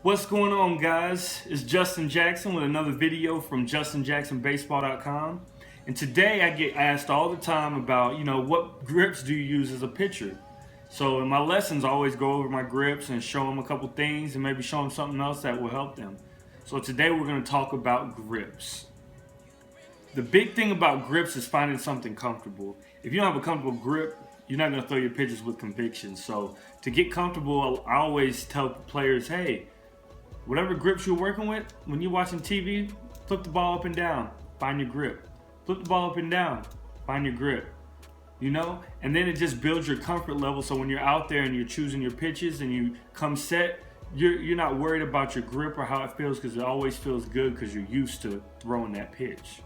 What's going on, guys? It's Justin Jackson with another video from justinjacksonbaseball.com. And today I get asked all the time about, what grips do you use as a pitcher? So in my lessons, I always go over my grips and show them a couple things and maybe show them something else that will help them. So today we're going to talk about grips. The big thing about grips is finding something comfortable. If you don't have a comfortable grip, you're not going to throw your pitches with conviction. So to get comfortable, I always tell players, hey, whatever grips you're working with, when you're watching TV, flip the ball up and down, find your grip. Flip the ball up and down, find your grip. And then it just builds your comfort level, so when you're out there and you're choosing your pitches and you come set, you're not worried about your grip or how it feels, because it always feels good because you're used to throwing that pitch.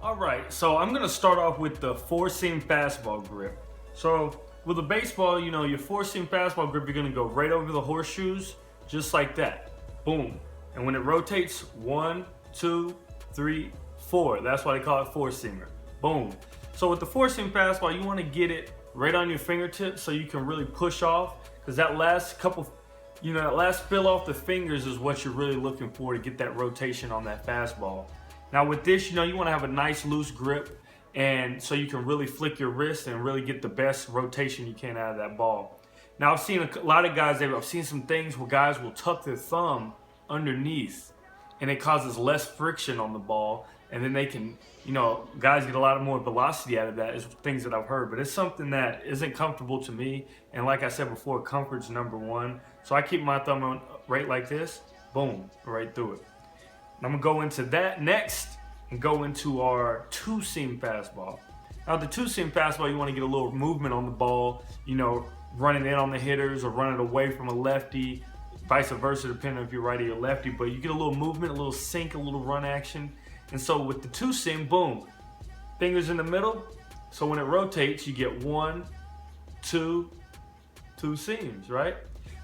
Alright, so I'm going to start off with the four-seam fastball grip. So with a baseball, your four-seam fastball grip, you're going to go right over the horseshoes, just like that. Boom. And when it rotates, 1, 2, 3, 4. That's why they call it four-seamer. Boom. So with the four-seam fastball, you want to get it right on your fingertips so you can really push off, because that last couple, that last fill off the fingers is what you're really looking for to get that rotation on that fastball. Now with this, you want to have a nice loose grip, and so you can really flick your wrist and really get the best rotation you can out of that ball. Now I've seen a lot of guys, I've seen some things where guys will tuck their thumb underneath, and it causes less friction on the ball, and then they can, guys get a lot more velocity out of that, is things that I've heard. But it's something that isn't comfortable to me, and like I said before, comfort's number one. So I keep my thumb on right like this, boom, right through it. And I'm gonna go into that next and go into our two-seam fastball. Now the two-seam fastball, you wanna get a little movement on the ball, running in on the hitters or running away from a lefty, vice versa, depending if you're righty or lefty. But you get a little movement, a little sink, a little run action. And so with the two-seam, boom, fingers in the middle. So when it rotates, you get 1, 2, 2 seams, right?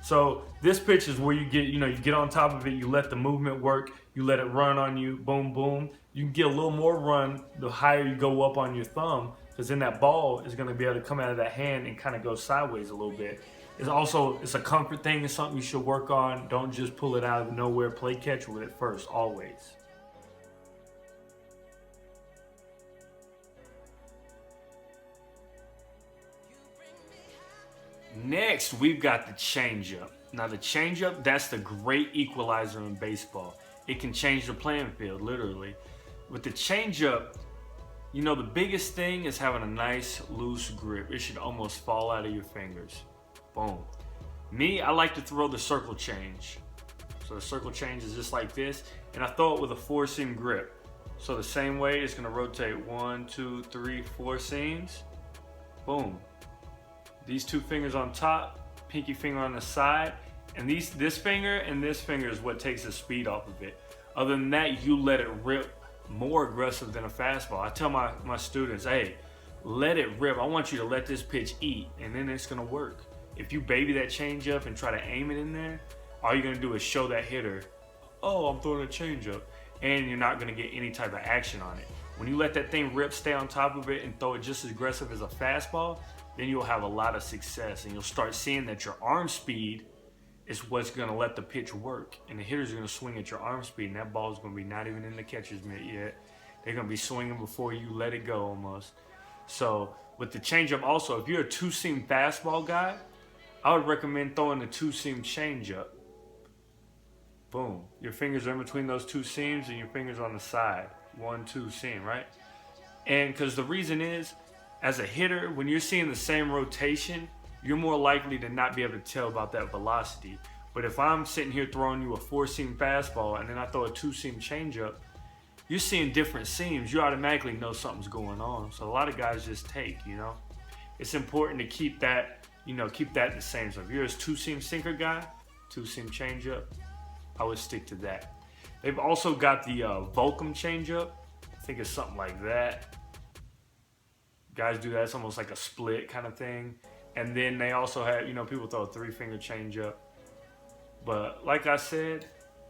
So this pitch is where you get, you get on top of it, you let the movement work, you let it run on you, boom, boom. You can get a little more run the higher you go up on your thumb, because then that ball is going to be able to come out of that hand and kind of go sideways a little bit. It's a comfort thing. It's something you should work on. Don't just pull it out of nowhere. Play catch with it first, always. Next, we've got the changeup. Now the changeup, that's the great equalizer in baseball. It can change the playing field, literally. With the changeup, the biggest thing is having a nice loose grip. It should almost fall out of your fingers. Boom. Me, I like to throw the circle change. So the circle change is just like this, and I throw it with a four-seam grip. So the same way, it's gonna rotate 1, 2, 3, 4 seams. Boom. These two fingers on top, pinky finger on the side, and this finger and this finger is what takes the speed off of it. Other than that, you let it rip more aggressive than a fastball. I tell my students, hey, let it rip. I want you to let this pitch eat, and then it's gonna work. If you baby that changeup and try to aim it in there, all you're gonna do is show that hitter, oh, I'm throwing a changeup, and you're not gonna get any type of action on it. When you let that thing rip, stay on top of it, and throw it just as aggressive as a fastball, then you'll have a lot of success, and you'll start seeing that your arm speed is what's gonna let the pitch work. And the hitters are gonna swing at your arm speed, and that ball is gonna be not even in the catcher's mitt yet. They're gonna be swinging before you let it go almost. So with the changeup also, if you're a two-seam fastball guy, I would recommend throwing the two-seam changeup. Boom. Your fingers are in between those two seams and your fingers on the side. 1, 2 seam, right? And because the reason is, as a hitter, when you're seeing the same rotation, you're more likely to not be able to tell about that velocity. But if I'm sitting here throwing you a four-seam fastball and then I throw a two-seam changeup, you're seeing different seams. You automatically know something's going on. So a lot of guys just take, It's important to keep that, keep that the same. So if you're a two-seam sinker guy, two-seam changeup, I would stick to that. They've also got the Volcom changeup. I think it's something like that. Guys do that. It's almost like a split kind of thing. And then they also have, people throw a three-finger changeup. But like I said,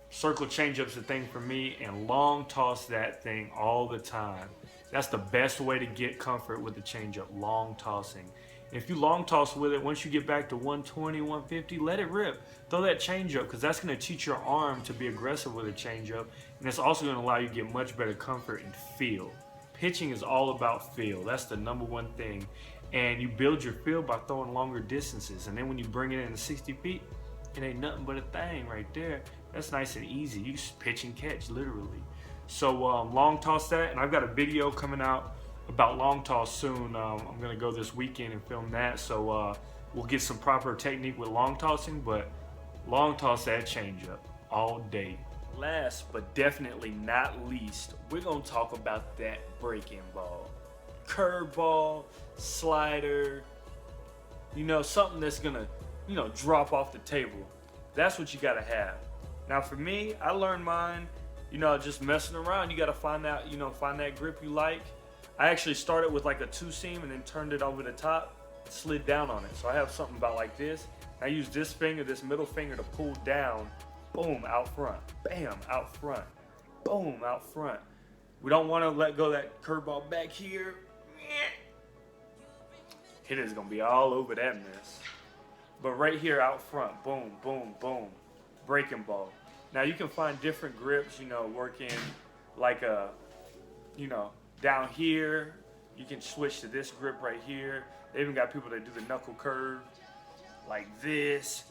circle changeup's the thing for me, and long toss that thing all the time. That's the best way to get comfort with the changeup, long tossing. If you long toss with it, once you get back to 120, 150, let it rip. Throw that changeup, because that's going to teach your arm to be aggressive with a changeup, and it's also going to allow you to get much better comfort and feel. Pitching is all about feel. That's the number one thing. And you build your feel by throwing longer distances. And then when you bring it in to 60 feet, it ain't nothing but a thing right there. That's nice and easy. You just pitch and catch, literally. So long toss that, and I've got a video coming out about long toss soon. I'm gonna go this weekend and film that, so we'll get some proper technique with long tossing, but long toss that changeup all day. Last but definitely not least, we're gonna talk about that breaking ball. Curveball, slider, something that's gonna, drop off the table. That's what you gotta have. Now for me, I learned mine, just messing around. You gotta find that, find that grip you like. I actually started with like a 2-seam and then turned it over the top, slid down on it. So I have something about like this. I use this finger, this middle finger, to pull down, boom, out front, bam, out front, boom, out front. We don't want to let go of that curveball back here. Hitter's gonna be all over that mess. But right here out front, boom, boom, boom, breaking ball. Now you can find different grips, working like a, down here. You can switch to this grip right here. They even got people that do the knuckle curve like this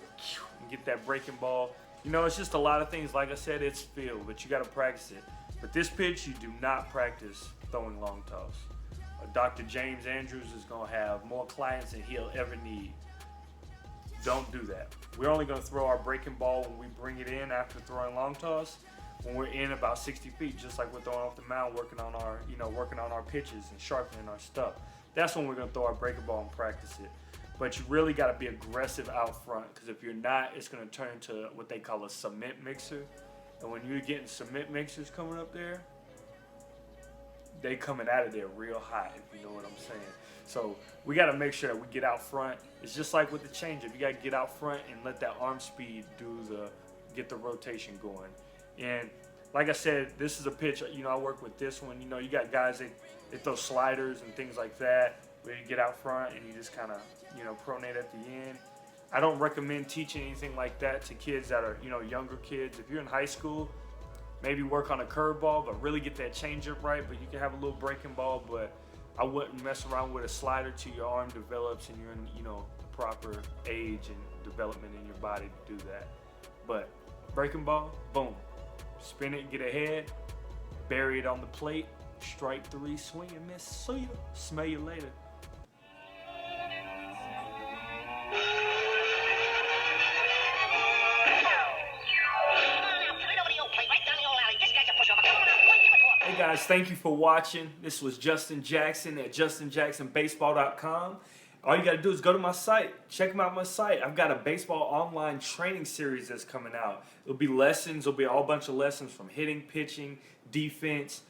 and get that breaking ball. It's just a lot of things. Like I said, it's feel, but you got to practice it. But this pitch, you do not practice throwing long toss. Dr. James Andrews is going to have more clients than he'll ever need. Don't do that. We're only going to throw our breaking ball when we bring it in after throwing long toss, when we're in about 60 feet, just like we're throwing off the mound, working on our pitches and sharpening our stuff. That's when we're going to throw our breaking ball and practice it. But you really got to be aggressive out front, because if you're not, it's going to turn into what they call a cement mixer. And when you're getting cement mixers coming up there, they coming out of there real hot, if you know what I'm saying. So we got to make sure that we get out front. It's just like with the changeup. You got to get out front and let that arm speed get the rotation going. And like I said, this is a pitch, I work with this one. You got guys that throw sliders and things like that, where you get out front and you just kind of, pronate at the end. I don't recommend teaching anything like that to kids that are, younger kids. If you're in high school, maybe work on a curveball, but really get that changeup right. But you can have a little breaking ball, but I wouldn't mess around with a slider till your arm develops and you're in, the proper age and development in your body to do that. But breaking ball, boom. Spin it, get ahead, bury it on the plate, strike 3, swing and miss. See ya. Smell you later. Hey guys, thank you for watching. This was Justin Jackson at justinjacksonbaseball.com. All you got to do is go to my site. Check out my site. I've got a baseball online training series that's coming out. It'll be lessons. There'll be a whole bunch of lessons from hitting, pitching, defense,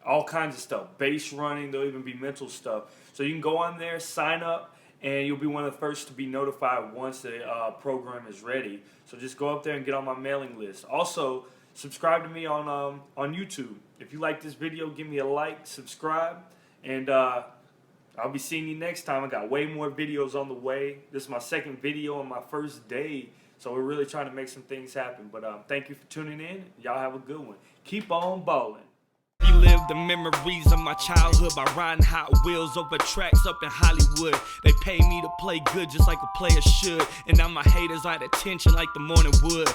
all kinds of stuff. Base running. There'll even be mental stuff. So you can go on there, sign up, and you'll be one of the first to be notified once the program is ready. So just go up there and get on my mailing list. Also, subscribe to me on YouTube. If you like this video, give me a like, subscribe, and I'll be seeing you next time. I got way more videos on the way. This is my second video on my first day, so we're really trying to make some things happen. But thank you for tuning in. Y'all have a good one. Keep on balling. Relive the memories of my childhood by riding Hot Wheels over tracks up in Hollywood. They pay me to play good just like a player should, and now my haters are at attention like the morning wood.